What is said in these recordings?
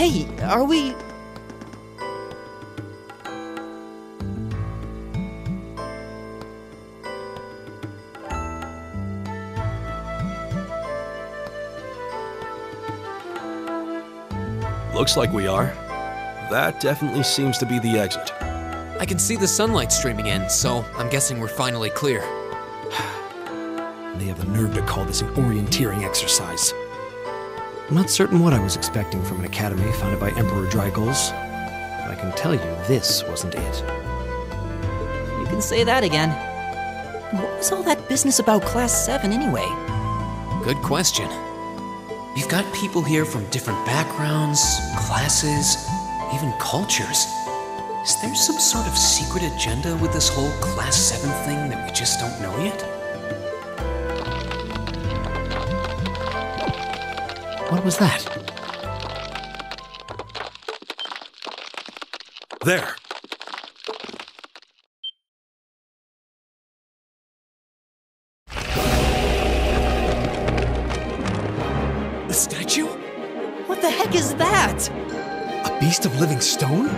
Hey, are we... Looks like we are. That definitely seems to be the exit. I can see the sunlight streaming in, so I'm guessing we're finally clear. They have the nerve to call this an orienteering exercise. I'm not certain what I was expecting from an academy founded by Emperor Drygul's, but I can tell you this wasn't it. You can say that again. What was all that business about Class VII anyway? Good question. We've got people here from different backgrounds, classes, even cultures. Is there some sort of secret agenda with this whole Class VII thing that we just don't know yet? What was that? There! The statue? What the heck is that? A beast of living stone?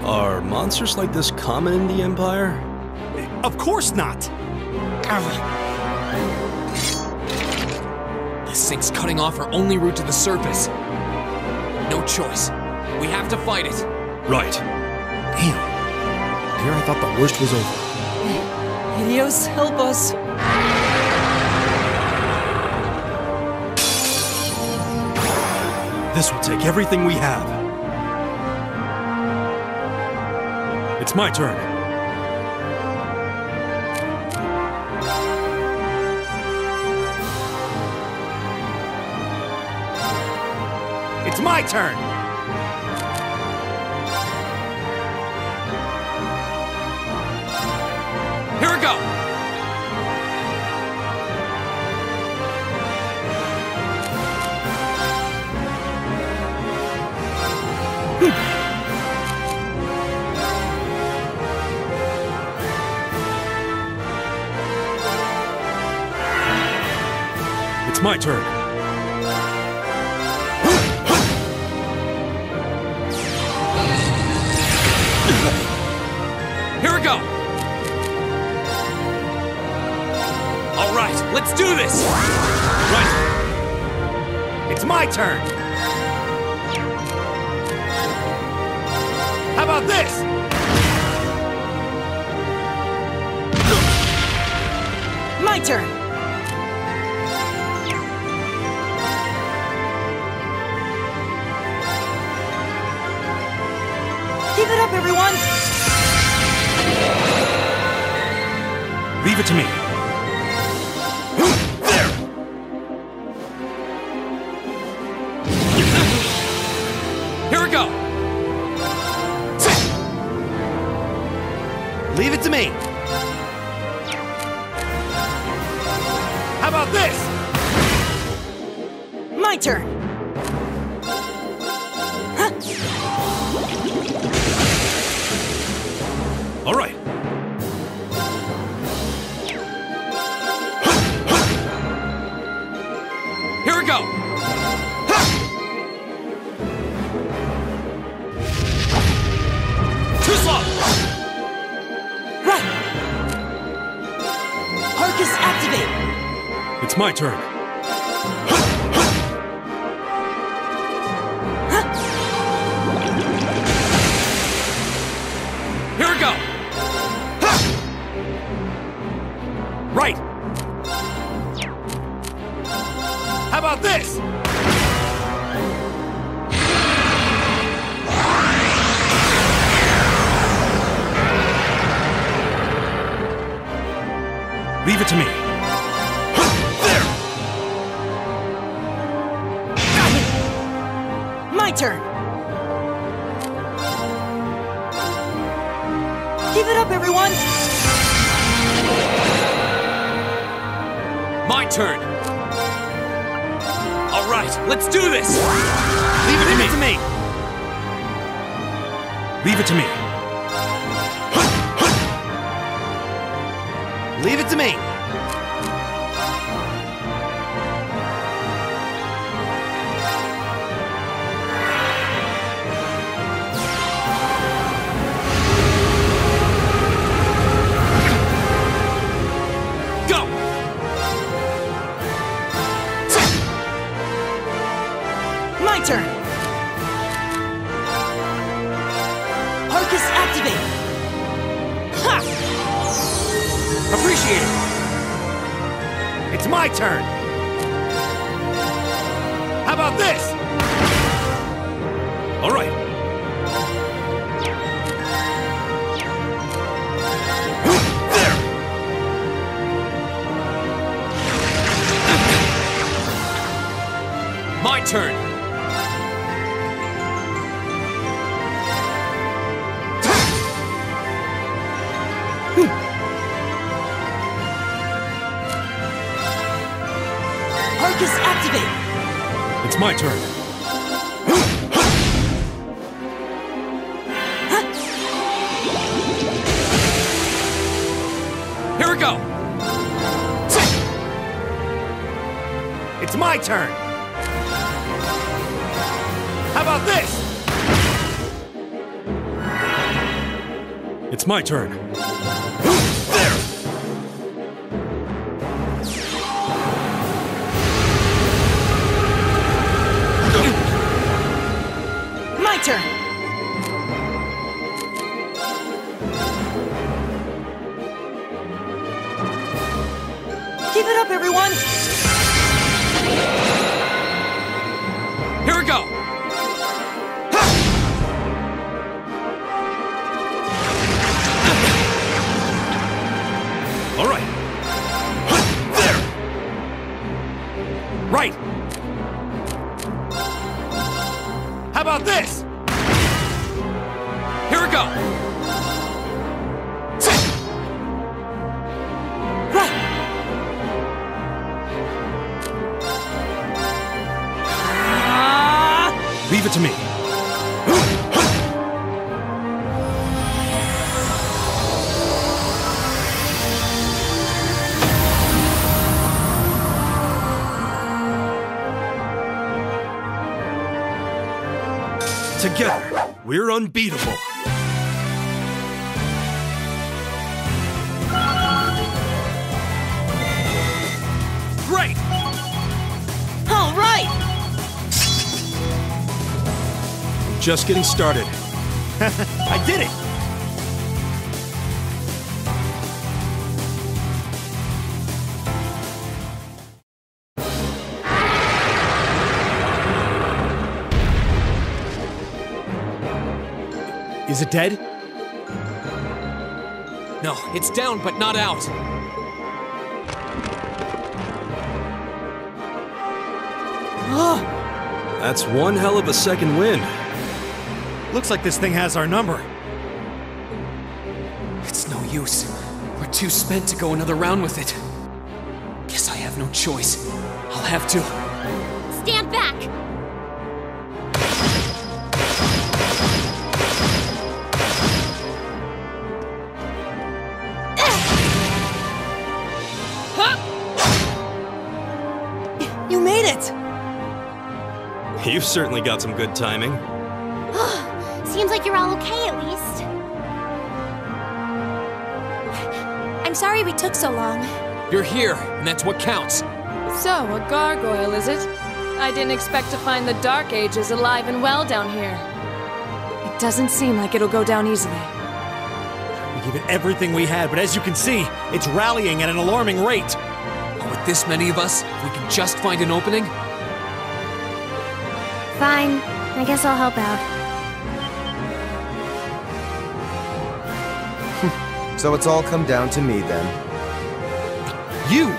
Are monsters like this common in the Empire? Of course not! This thing's cutting off our only route to the surface. No choice. We have to fight it. Right. Damn. Here I thought the worst was over. Helios, help us. This will take everything we have. It's my turn. It's my turn! Here we go! It's my turn. Here we go! All right, let's do this! Right! It's my turn! How about this? My turn. Keep it up, everyone! Leave it to me. There! Here we go! Leave it to me! How about this? My turn! All right. Here we go! Too slow! Right! Arcus activate! It's my turn. Here we go! Right! How about this? Leave it to me. There! My turn! Keep it up, everyone! My turn! All right! right, let's do this! Leave it to me! Leave it to me. Leave it to me. Go! My turn! Arcus activate! Ha! Appreciate it. It's my turn. How about this? All right. There! My turn! Arcus activate! It's my turn. Here we go! It's my turn. How about this? It's my turn. There! My turn! Keep it up, everyone! Here we go! All right. There! Right! How about this? Here we go! Right! Leave it to me. Together, we're unbeatable. Great! All right! Just getting started. I did it! Is it dead? No, it's down but not out. That's one hell of a second wind. Looks like this thing has our number. It's no use. We're too spent to go another round with it. Guess I have no choice. I'll have to. Stand back! You made it! You've certainly got some good timing. Seems like you're all okay, at least. I'm sorry we took so long. You're here, and that's what counts. So, a gargoyle, is it? I didn't expect to find the Dark Ages alive and well down here. It doesn't seem like it'll go down easily. We gave it everything we had, but as you can see, it's rallying at an alarming rate. But with this many of us, if we can just find an opening... Fine. I guess I'll help out. So it's all come down to me then. You!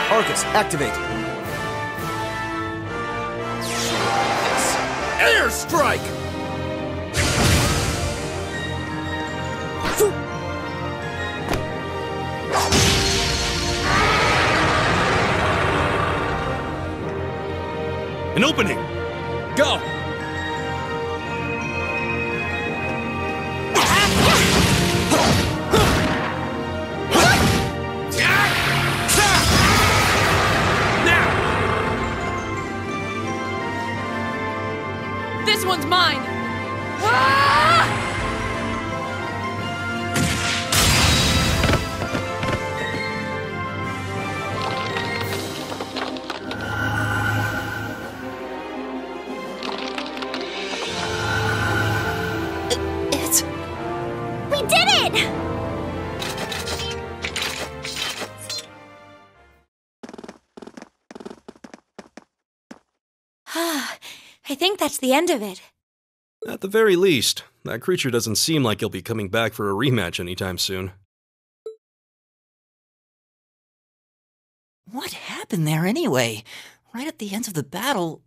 Arcus, activate! Airstrike! An opening! Go! This one's mine! Ah! We did it! I think that's the end of it. At the very least, that creature doesn't seem like he'll be coming back for a rematch anytime soon. What happened there anyway? Right at the end of the battle.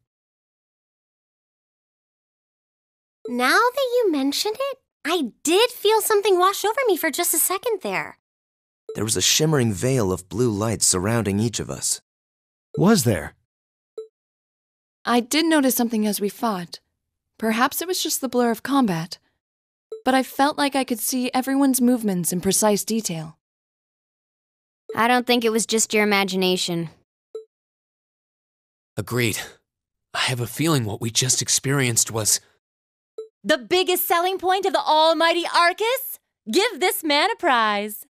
Now that you mention it, I did feel something wash over me for just a second there. There was a shimmering veil of blue light surrounding each of us. Was there? I did notice something as we fought. Perhaps it was just the blur of combat. But I felt like I could see everyone's movements in precise detail. I don't think it was just your imagination. Agreed. I have a feeling what we just experienced was... The biggest selling point of the almighty Arcus? Give this man a prize.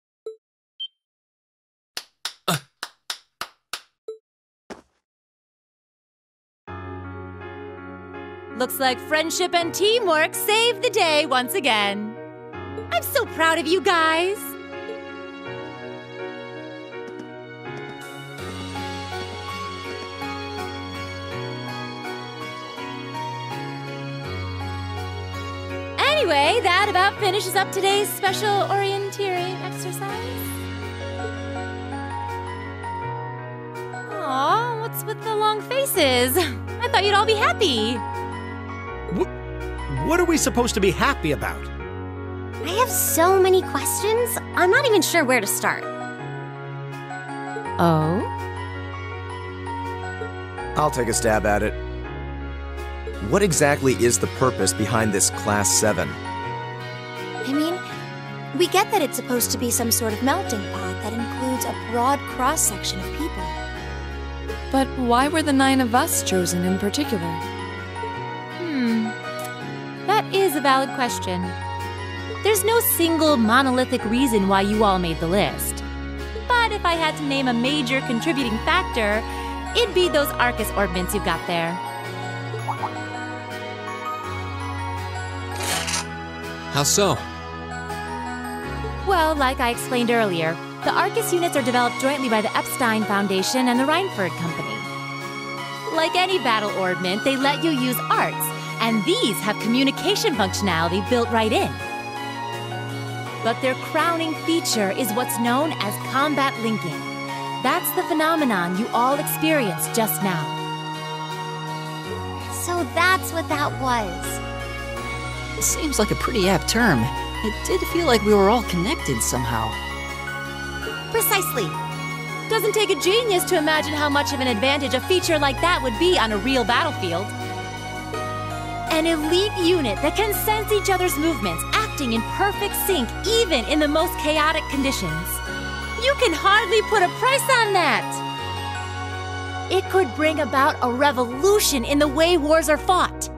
Looks like friendship and teamwork saved the day once again. I'm so proud of you guys. Anyway, that about finishes up today's special orienteering exercise. Aw, what's with the long faces? I thought you'd all be happy. What are we supposed to be happy about? I have so many questions, I'm not even sure where to start. Oh? I'll take a stab at it. What exactly is the purpose behind this Class VII? I mean, we get that it's supposed to be some sort of melting pot that includes a broad cross-section of people. But why were the 9 of us chosen in particular? That is a valid question. There's no single monolithic reason why you all made the list. But if I had to name a major contributing factor, it'd be those Arcus orbments you've got there. How so? Well, like I explained earlier, the Arcus units are developed jointly by the Epstein Foundation and the Reinford Company. Like any battle orbment, they let you use arts, and these have communication functionality built right in. But their crowning feature is what's known as combat linking. That's the phenomenon you all experienced just now. So that's what that was. Seems like a pretty apt term. It did feel like we were all connected somehow. Precisely. Doesn't take a genius to imagine how much of an advantage a feature like that would be on a real battlefield. An elite unit that can sense each other's movements, acting in perfect sync even in the most chaotic conditions. You can hardly put a price on that. It could bring about a revolution in the way wars are fought.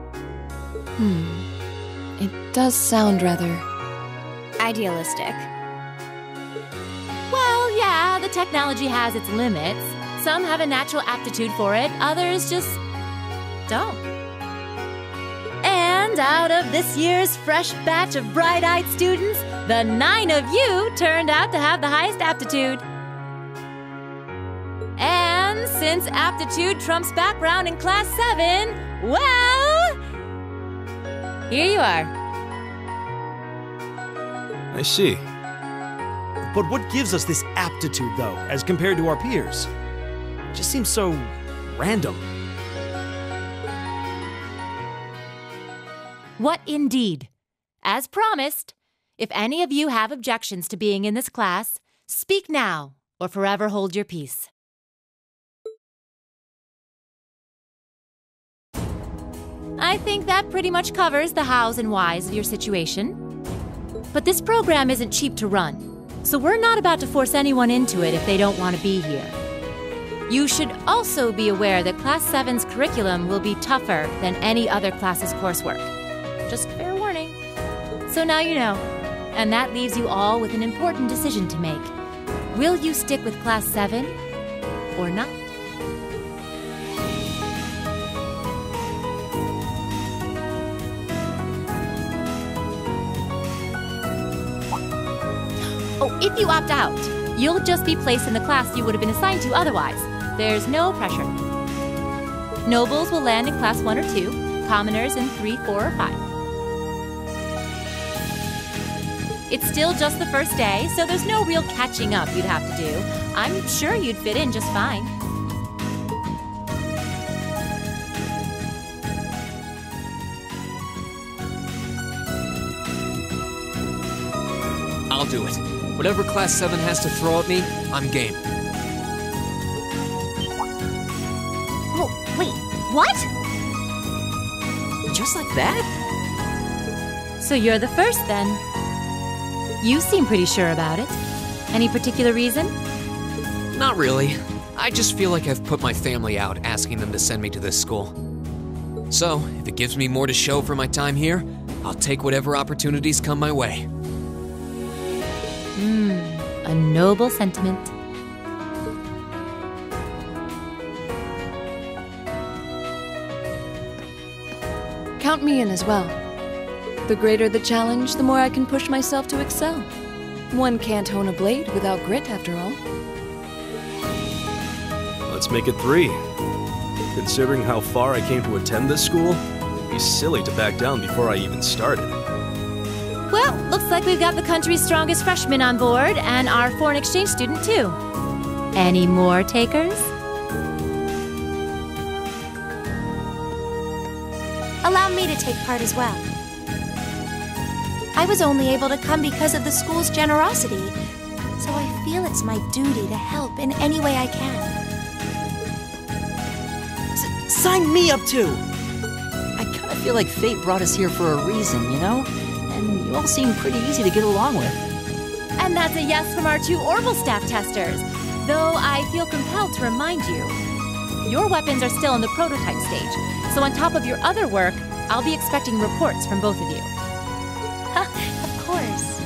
It does sound rather... idealistic. Well, yeah, the technology has its limits. Some have a natural aptitude for it, others just don't. And out of this year's fresh batch of bright-eyed students, the 9 of you turned out to have the highest aptitude. And since aptitude trumps background in Class 7, well, here you are. I see. But what gives us this aptitude, though, as compared to our peers? It just seems so random. What indeed? As promised, if any of you have objections to being in this class, speak now or forever hold your peace. I think that pretty much covers the hows and whys of your situation. But this program isn't cheap to run, so we're not about to force anyone into it if they don't want to be here. You should also be aware that Class 7's curriculum will be tougher than any other class's coursework. Just fair warning. So now you know, and that leaves you all with an important decision to make. Will you stick with Class 7 or not? Oh, if you opt out, you'll just be placed in the class you would have been assigned to otherwise. There's no pressure. Nobles will land in Class 1 or 2, commoners in 3, 4, or 5. It's still just the first day, so there's no real catching up you'd have to do. I'm sure you'd fit in just fine. I'll do it. Whatever Class 7 has to throw at me, I'm game. Oh, wait, what? Just like that? So you're the first, then. You seem pretty sure about it. Any particular reason? Not really. I just feel like I've put my family out asking them to send me to this school. So, if it gives me more to show for my time here, I'll take whatever opportunities come my way. A noble sentiment. Count me in as well. The greater the challenge, the more I can push myself to excel. One can't hone a blade without grit, after all. Let's make it 3. Considering how far I came to attend this school, it'd be silly to back down before I even started. Well, looks like we've got the country's strongest freshman on board, and our foreign exchange student, too. Any more takers? Allow me to take part as well. I was only able to come because of the school's generosity, so I feel it's my duty to help in any way I can. Sign me up too! I kinda feel like fate brought us here for a reason, you know? And you all seem pretty easy to get along with. And that's a yes from our 2 Orbital staff testers, though I feel compelled to remind you. Your weapons are still in the prototype stage, so on top of your other work, I'll be expecting reports from both of you. Of course.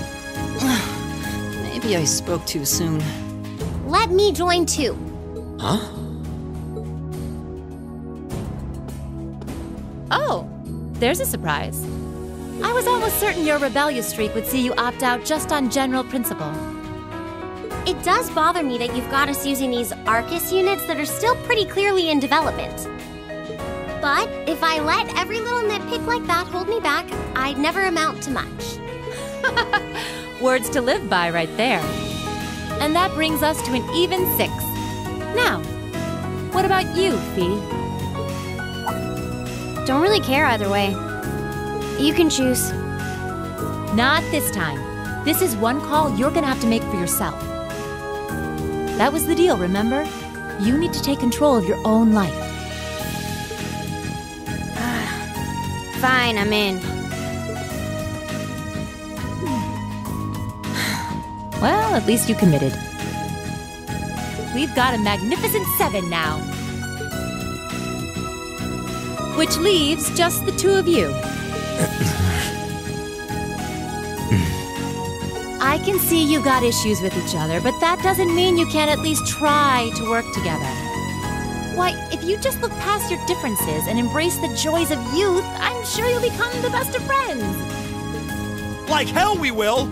Maybe I spoke too soon. Let me join too. Huh? Oh, there's a surprise. I was almost certain your rebellious streak would see you opt out just on general principle. It does bother me that you've got us using these Arcus units that are still pretty clearly in development. But if I let every little nitpick like that hold me back, I'd never amount to much. Words to live by right there. And that brings us to an even 6. Now, what about you, Fee? Don't really care either way. You can choose. Not this time. This is one call you're gonna have to make for yourself. That was the deal, remember? You need to take control of your own life. Fine, I'm in. Well, at least you committed. We've got a magnificent 7 now. Which leaves just the 2 of you. I can see you've got issues with each other, but that doesn't mean you can't at least try to work together. Why, if you just look past your differences and embrace the joys of youth, I'm sure you'll become the best of friends. Like hell we will!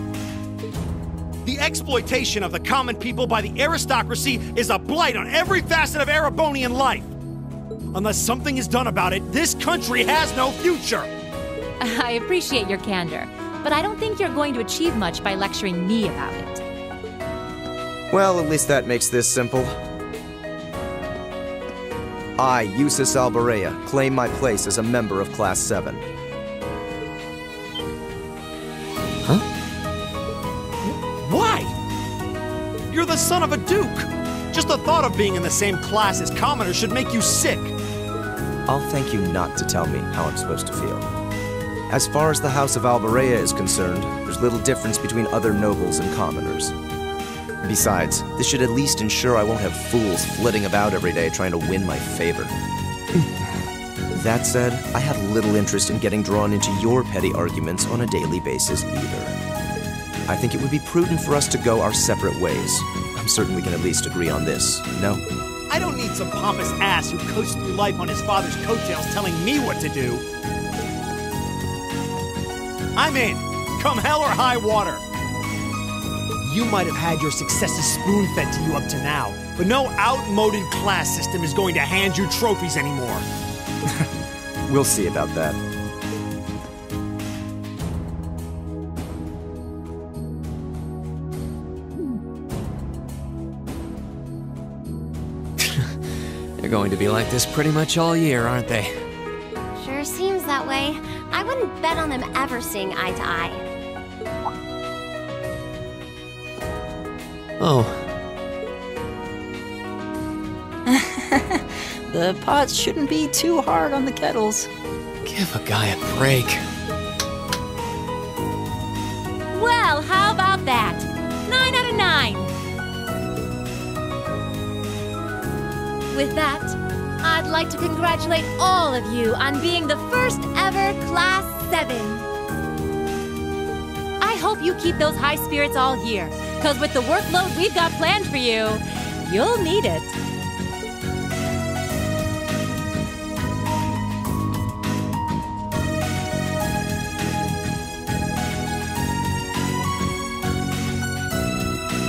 The exploitation of the common people by the aristocracy is a blight on every facet of Erebonian life. Unless something is done about it, this country has no future! I appreciate your candor, but I don't think you're going to achieve much by lecturing me about it. Well, at least that makes this simple. I, Eustace Alberea, claim my place as a member of Class 7. Huh? Why? You're the son of a duke! Just the thought of being in the same class as commoners should make you sick. I'll thank you not to tell me how I'm supposed to feel. As far as the House of Alborea is concerned, there's little difference between other nobles and commoners. Besides, this should at least ensure I won't have fools flitting about every day trying to win my favor. That said, I have little interest in getting drawn into your petty arguments on a daily basis either. I think it would be prudent for us to go our separate ways. I'm certain we can at least agree on this, no? I don't need some pompous ass who coasts through life on his father's coattails telling me what to do. I'm in, come hell or high water. You might have had your successes spoon-fed to you up to now, but no outmoded class system is going to hand you trophies anymore. We'll see about that. They're going to be like this pretty much all year, aren't they? Sure seems that way. I wouldn't bet on them ever seeing eye to eye. Oh. The pots shouldn't be too hard on the kettles. Give a guy a break. Well, how about that? 9 out of 9. With that, I'd like to congratulate all of you on being the first ever Class 7. I hope you keep those high spirits all year, because with the workload we've got planned for you, you'll need it.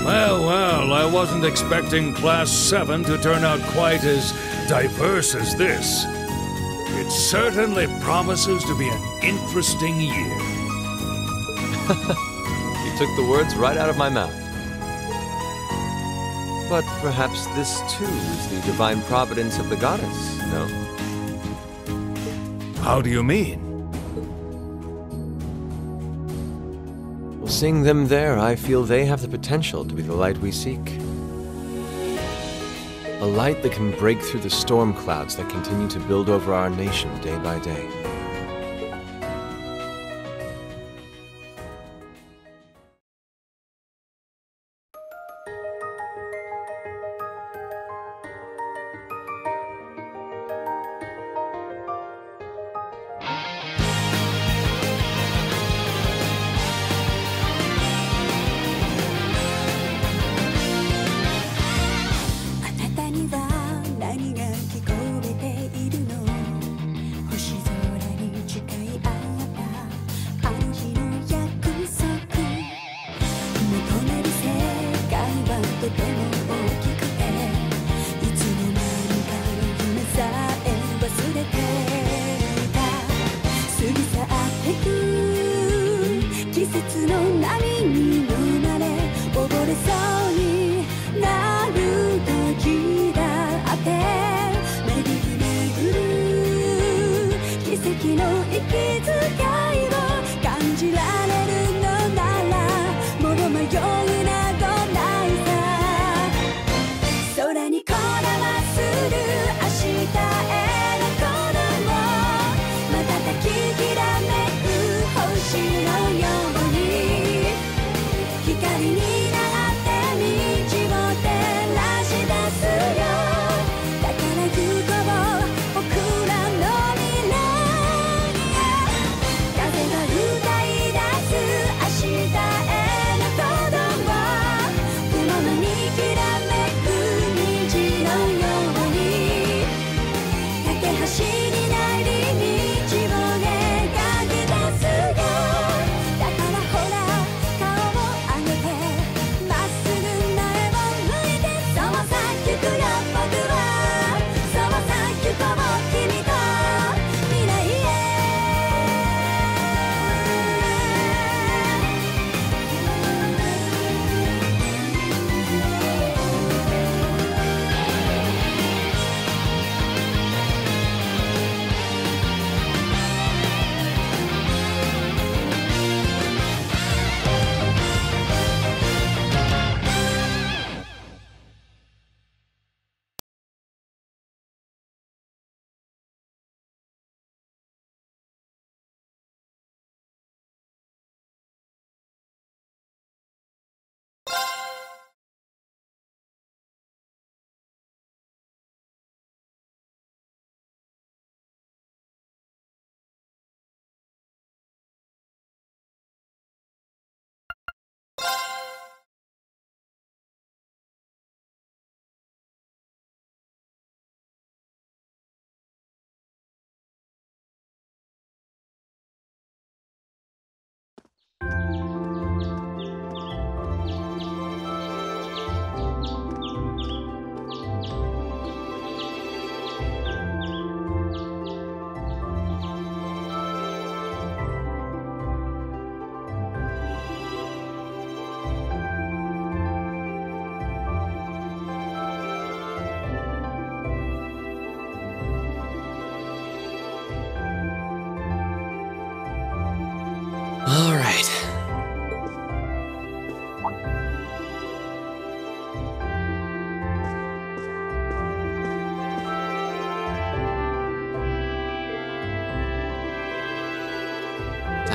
Well, I wasn't expecting Class 7 to turn out quite as diverse as this. It certainly promises to be an interesting year. You took the words right out of my mouth. But perhaps this too is the divine providence of the goddess, no? How do you mean? Seeing them there, I feel they have the potential to be the light we seek. A light that can break through the storm clouds that continue to build over our nation day by day.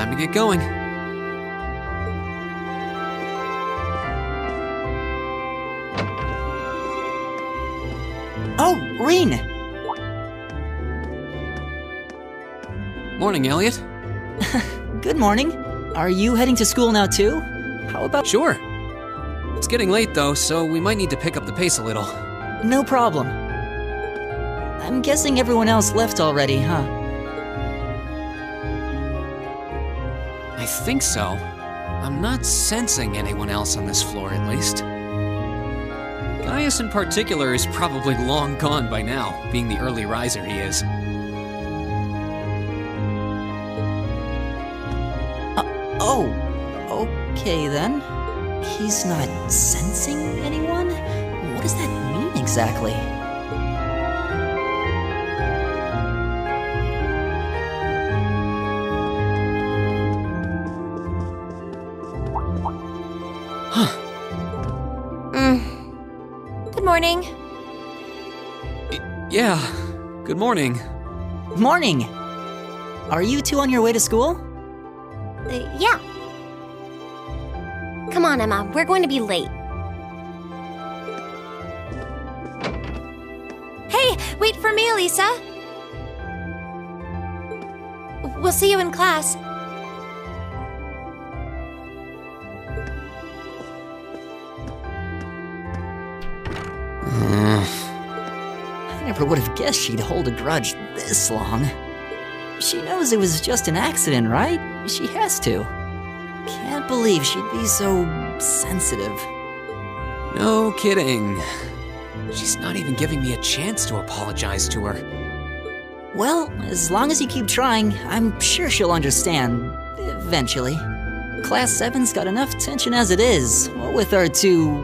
time to get going. Oh, Rean! Morning, Elliot. Good morning. Are you heading to school now too? How about— Sure. It's getting late though, so we might need to pick up the pace a little. No problem. I'm guessing everyone else left already, huh? I think so. I'm not sensing anyone else on this floor, at least. Gaius in particular is probably long gone by now, being the early riser he is. Oh, okay then. He's not sensing anyone? What does that mean exactly? Good morning. Yeah, good morning. Morning! Are you two on your way to school? Yeah. Come on, Emma. We're going to be late. Hey, wait for me, Elisa. We'll see you in class. I never would have guessed she'd hold a grudge this long. She knows it was just an accident, right? She has to. Can't believe she'd be so sensitive. No kidding. She's not even giving me a chance to apologize to her. Well, as long as you keep trying, I'm sure she'll understand. Eventually. Class 7's got enough tension as it is, what with our two,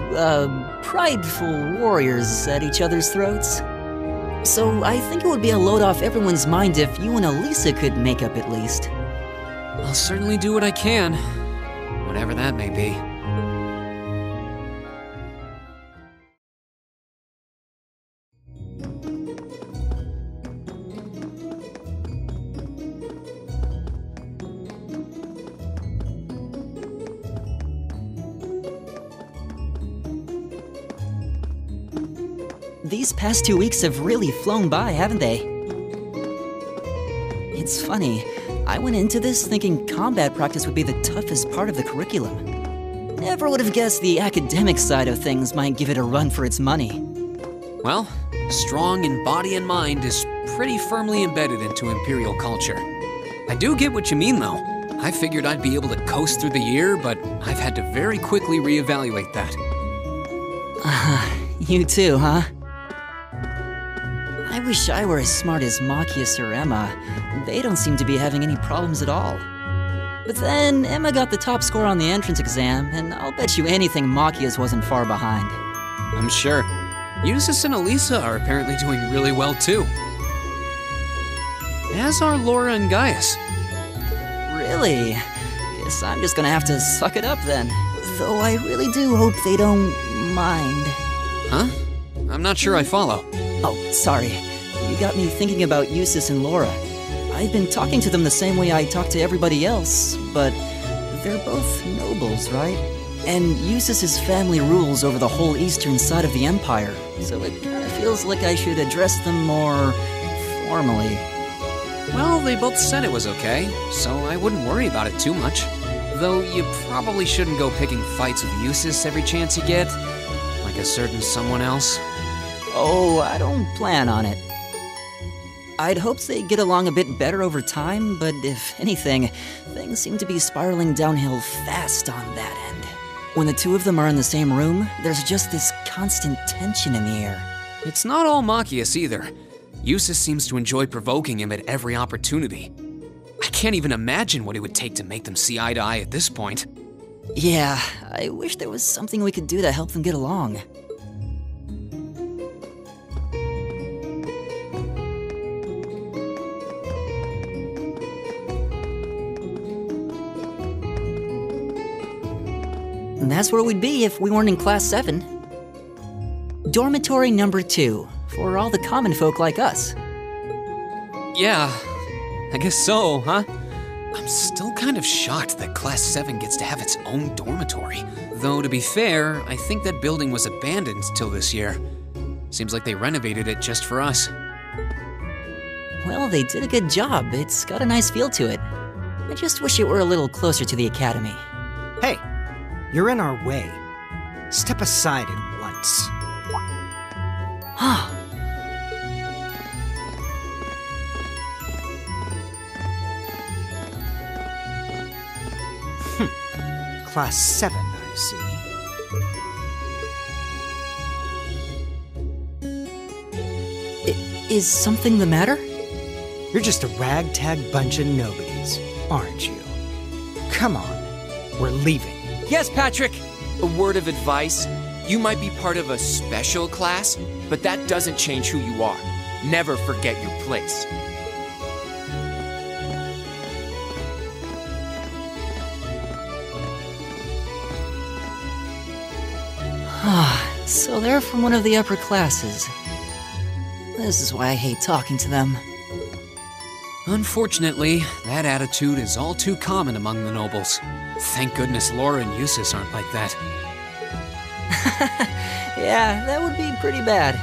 prideful warriors at each other's throats. So I think it would be a load off everyone's mind if you and Elisa could make up at least. I'll certainly do what I can, whatever that may be. These past 2 weeks have really flown by, haven't they? It's funny, I went into this thinking combat practice would be the toughest part of the curriculum. Never would have guessed the academic side of things might give it a run for its money. Well, strong in body and mind is pretty firmly embedded into Imperial culture. I do get what you mean, though. I figured I'd be able to coast through the year, but I've had to very quickly reevaluate that. You too, huh? I wish I were as smart as Machias or Emma. They don't seem to be having any problems at all. But then, Emma got the top score on the entrance exam, and I'll bet you anything Machias wasn't far behind. I'm sure. Eustace and Elisa are apparently doing really well, too. As are Laura and Gaius. Really? Guess I'm just gonna have to suck it up then. Though I really do hope they don't mind. Huh? I'm not sure I follow. Oh, sorry. You got me thinking about Eustace and Laura. I've been talking to them the same way I talk to everybody else, but they're both nobles, right? And Eustace's family rules over the whole eastern side of the Empire, so it kind of feels like I should address them more formally. Well, they both said it was okay, so I wouldn't worry about it too much. Though you probably shouldn't go picking fights with Eustace every chance you get, like a certain someone else. Oh, I don't plan on it. I'd hoped they'd get along a bit better over time, but if anything, things seem to be spiraling downhill fast on that end. When the two of them are in the same room, there's just this constant tension in the air. It's not all Machias either. Eustace seems to enjoy provoking him at every opportunity. I can't even imagine what it would take to make them see eye to eye at this point. Yeah, I wish there was something we could do to help them get along. And that's where we'd be if we weren't in Class 7. Dormitory number 2, for all the common folk like us. Yeah, I guess so, huh? I'm still kind of shocked that Class 7 gets to have its own dormitory. Though, to be fair, I think that building was abandoned till this year. Seems like they renovated it just for us. Well, they did a good job. It's got a nice feel to it. I just wish it were a little closer to the academy. Hey, you're in our way. Step aside at once. Class 7, I see. Is something the matter? You're just a ragtag bunch of nobodies, aren't you? Come on, we're leaving. Yes, Patrick! A word of advice. You might be part of a special class, but that doesn't change who you are. Never forget your place. So they're from one of the upper classes. This is why I hate talking to them. Unfortunately, that attitude is all too common among the nobles. Thank goodness Laura and Eustace aren't like that. Yeah, that would be pretty bad.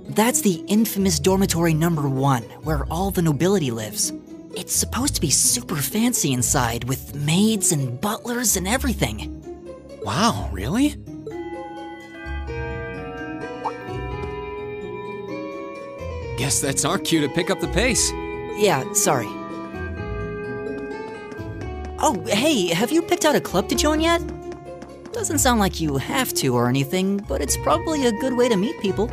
That's the infamous dormitory number 1, where all the nobility lives. It's supposed to be super fancy inside, with maids and butlers and everything. Wow, really? Guess that's our cue to pick up the pace. Yeah, sorry. Oh, hey, have you picked out a club to join yet? Doesn't sound like you have to or anything, but it's probably a good way to meet people.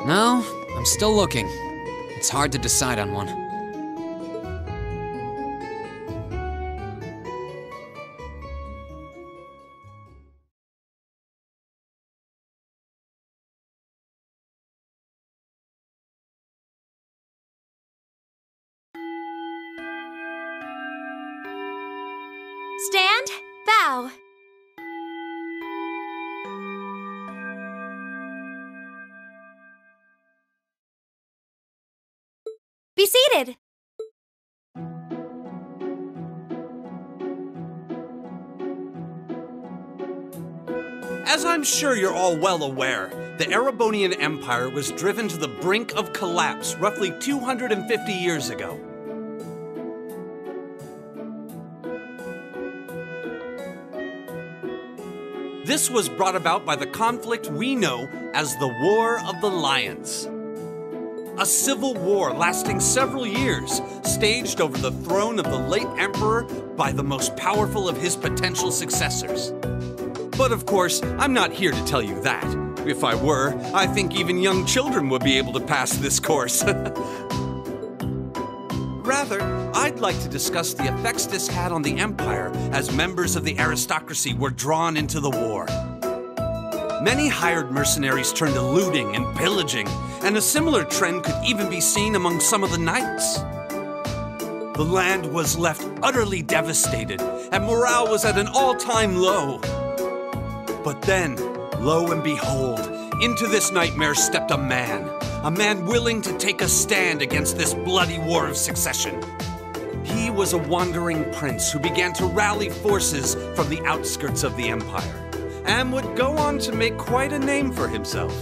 No, I'm still looking. It's hard to decide on one. Stand, bow. Be seated. As I'm sure you're all well aware, the Erebonian Empire was driven to the brink of collapse roughly 250 years ago. This was brought about by the conflict we know as the War of the Lions. A civil war lasting several years, staged over the throne of the late emperor by the most powerful of his potential successors. But of course, I'm not here to tell you that. If I were, I think even young children would be able to pass this course. Rather, I'd like to discuss the effects this had on the Empire as members of the aristocracy were drawn into the war. Many hired mercenaries turned to looting and pillaging, and a similar trend could even be seen among some of the knights. The land was left utterly devastated, and morale was at an all-time low. But then, lo and behold, into this nightmare stepped a man willing to take a stand against this bloody war of succession. He was a wandering prince who began to rally forces from the outskirts of the Empire, and would go on to make quite a name for himself.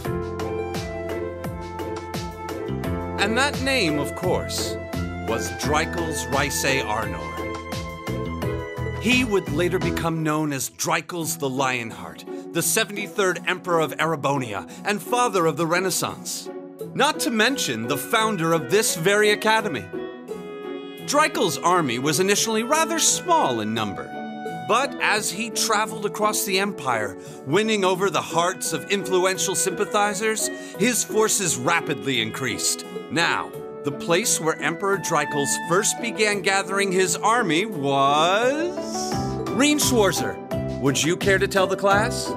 And that name, of course, was Drycles Rhysei Arnor. He would later become known as Drycles the Lionheart, the 73rd Emperor of Erebonia and father of the Renaissance. Not to mention the founder of this very academy. Drycles' army was initially rather small in number, but as he traveled across the Empire, winning over the hearts of influential sympathizers, his forces rapidly increased. Now, the place where Emperor Drycles first began gathering his army was... Rean Schwarzer. Would you care to tell the class?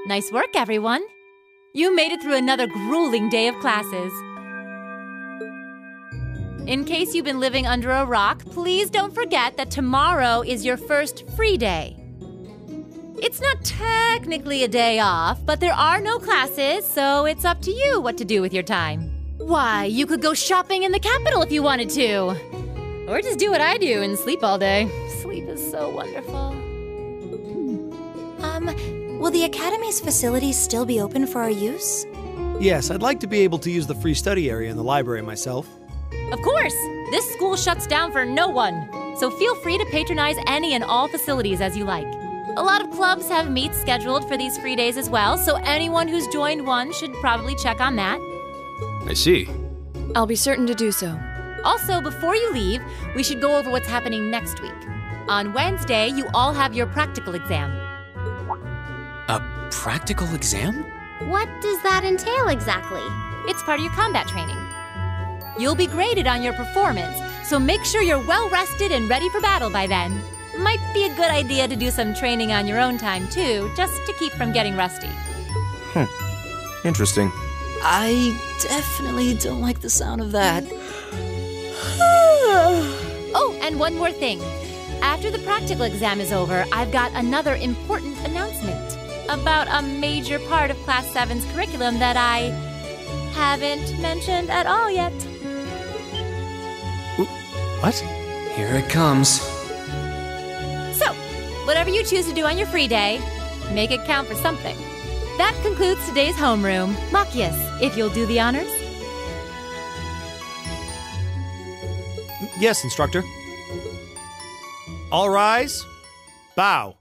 Nice work, everyone. You made it through another grueling day of classes. In case you've been living under a rock, please don't forget that tomorrow is your first free day. It's not technically a day off, but there are no classes, so it's up to you what to do with your time. Why, you could go shopping in the capital if you wanted to. Or just do what I do and sleep all day. Sleep is so wonderful. Will the Academy's facilities still be open for our use? Yes, I'd like to be able to use the free study area in the library myself. Of course! This school shuts down for no one, so feel free to patronize any and all facilities as you like. A lot of clubs have meets scheduled for these free days as well, so anyone who's joined one should probably check on that. I see. I'll be certain to do so. Also, before you leave, we should go over what's happening next week. On Wednesday, you all have your practical exam. A practical exam? What does that entail exactly? It's part of your combat training. You'll be graded on your performance, so make sure you're well rested and ready for battle by then. Might be a good idea to do some training on your own time too, just to keep from getting rusty. Interesting. I definitely don't like the sound of that. Oh, and one more thing. After the practical exam is over, I've got another important announcement about a major part of Class 7's curriculum that I haven't mentioned at all yet. What? Here it comes. So, whatever you choose to do on your free day, make it count for something. That concludes today's homeroom. Machias, if you'll do the honors. Yes, instructor. All rise. Bow.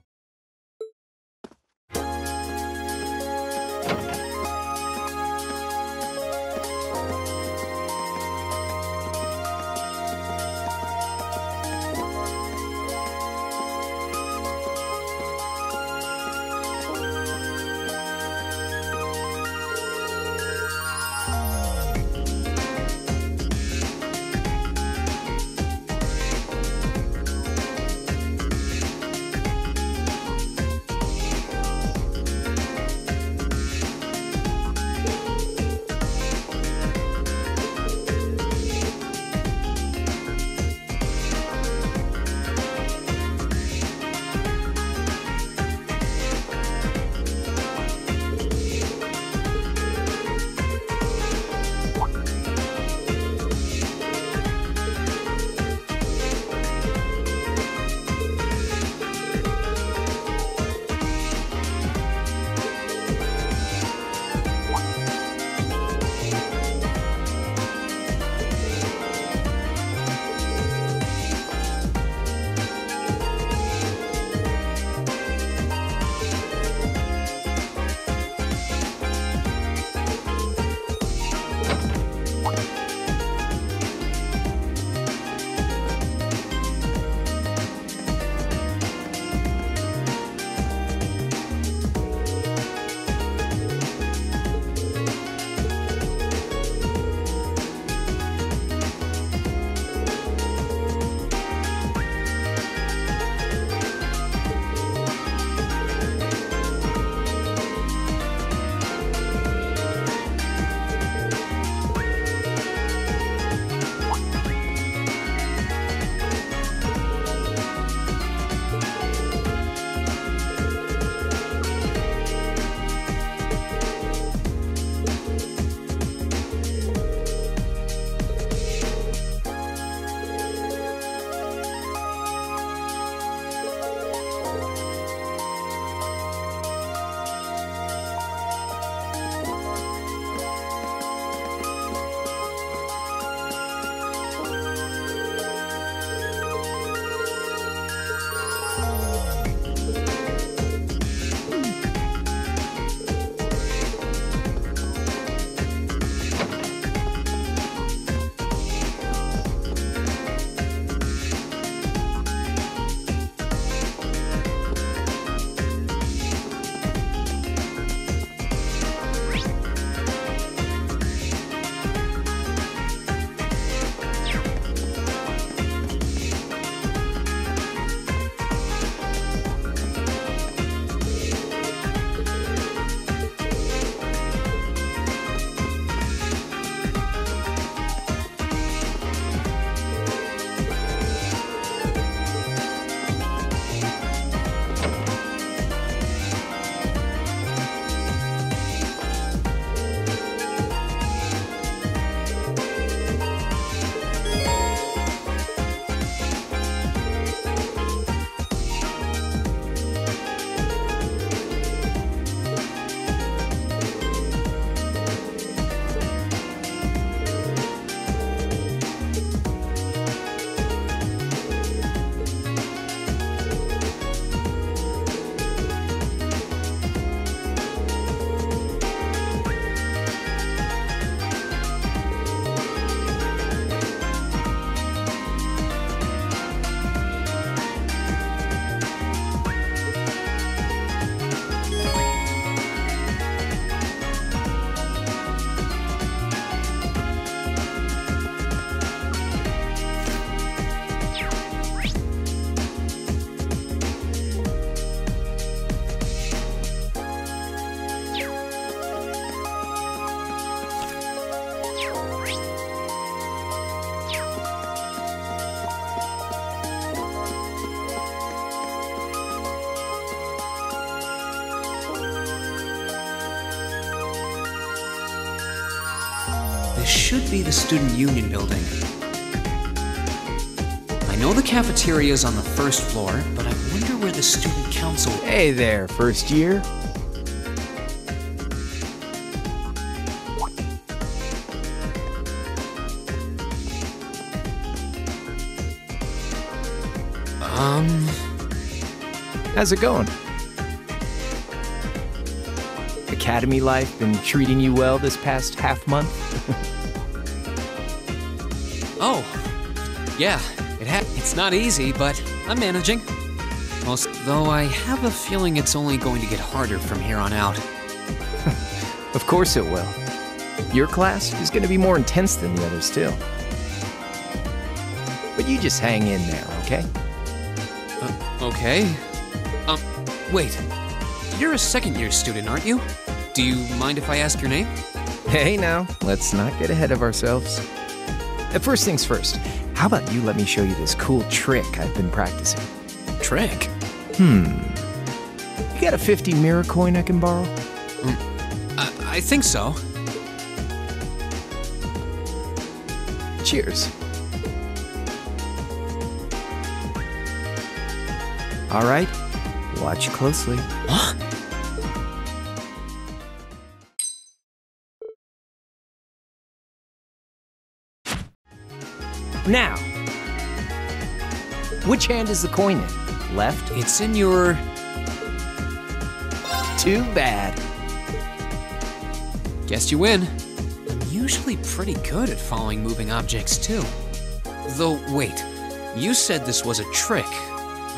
This should be the Student Union building. I know the cafeteria is on the first floor, but I wonder where the Student Council... Hey there, first year. How's it going? Academy life been treating you well this past half month? Oh, yeah, it's not easy, but I'm managing. Though I have a feeling it's only going to get harder from here on out. Of course it will. Your class is going to be more intense than the others, too. But you just hang in there, okay? Okay. Wait. You're a second-year student, aren't you? Do you mind if I ask your name? Hey now, let's not get ahead of ourselves. First things first, how about you let me show you this cool trick I've been practicing? Trick? You got a 50 mirror coin I can borrow? I think so. Cheers. All right, watch closely. What? Now, which hand is the coin in? Left? It's in your... Too bad. Guess you win. I'm usually pretty good at following moving objects, too. Though, wait. You said this was a trick,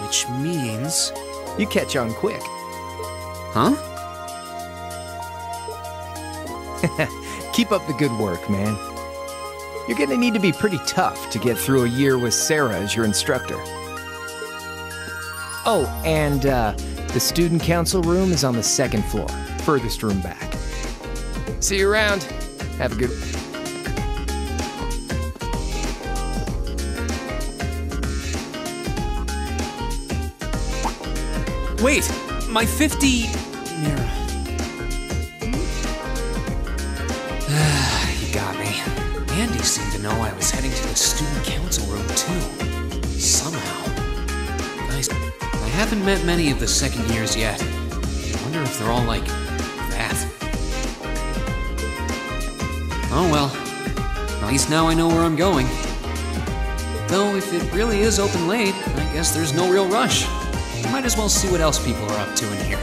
which means... You catch on quick. Huh? Keep up the good work, man. You're gonna need to be pretty tough to get through a year with Sarah as your instructor. Oh, and the student council room is on the second floor, furthest room back. See you around. Have a good... Wait! My 50... mirror. You got me. Andy seemed to know I was heading to the student council room, too. Somehow. I haven't met many of the second years yet. I wonder if they're all like that. Oh well. At least now I know where I'm going. Though if it really is open late, I guess there's no real rush. Might as well see what else people are up to in here.